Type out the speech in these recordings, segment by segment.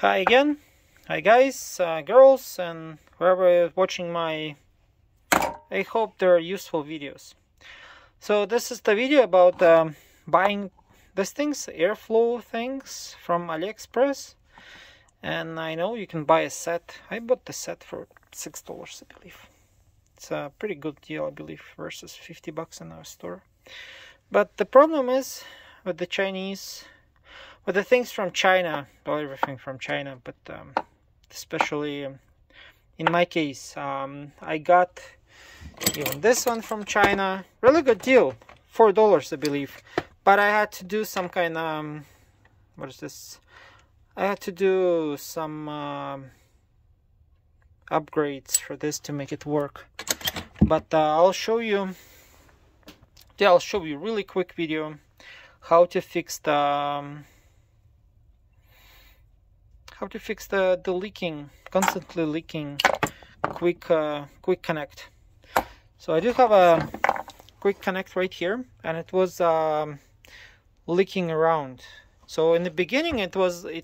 Hi again. Hi guys, girls, and whoever is watching my, I hope they're useful videos. So this is the video about buying these things, airflow things from AliExpress. And I know you can buy a set. I bought the set for $6, I believe. It's a pretty good deal, I believe, versus $50 in our store. But the problem is with the Chinese, with the things from China, well, everything from China, but especially in my case, I got even this one from China. Really good deal, $4, I believe. But I had to do some kind of, what is this? I had to do some upgrades for this to make it work. But I'll show you. Yeah, I'll show you really quick video how to fix the leaking, constantly leaking quick connect. So I do have a quick connect right here, and it was leaking around. So in the beginning it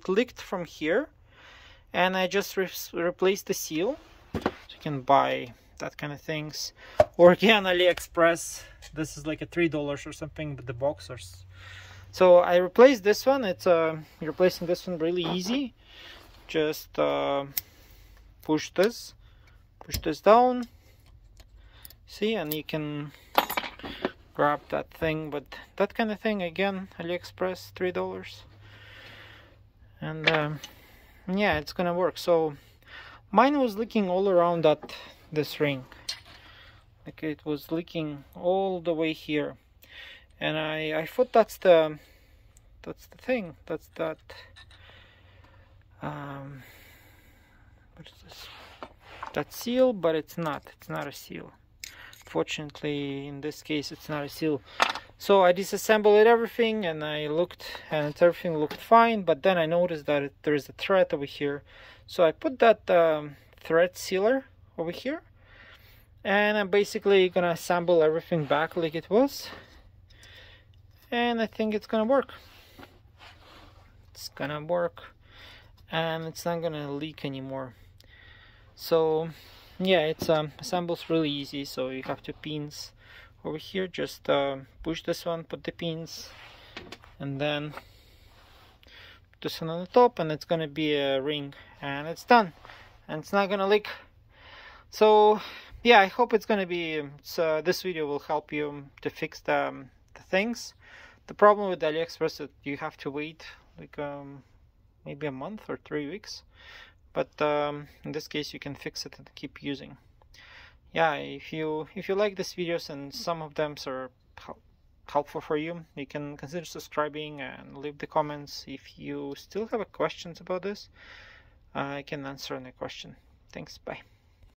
leaked from here, and I just replaced the seal. So you can buy that kind of things, or again AliExpress. This is like a $3 or something, but the boxers. So I replaced this one. It's replacing this one really easy. Just push this down, see, and you can grab that thing. But that kind of thing, again, AliExpress, $3, and yeah, it's gonna work. So mine was leaking all around this ring. Like, it was leaking all the way here, and I thought that's the thing. That's that. What is this? That seal, but it's not. It's not a seal. Fortunately, in this case, it's not a seal. So I disassembled everything, and I looked, and everything looked fine. But then I noticed that there is a thread over here. So I put that thread sealer over here, and I'm basically gonna assemble everything back like it was. And I think it's gonna work. It's gonna work. And it's not gonna leak anymore. So yeah, it's assembles really easy. So you have two pins over here. Just push this one, put the pins, and then put this one on the top, and it's gonna be a ring, and it's done, and it's not gonna leak. So yeah, I hope it's gonna be this video will help you to fix the things. The problem with AliExpress is that you have to wait like maybe a month or 3 weeks, but in this case you can fix it and keep using. Yeah, if you like these videos and some of them are helpful for you, you can consider subscribing and leave the comments. If you still have questions about this, I can answer any question. Thanks, bye.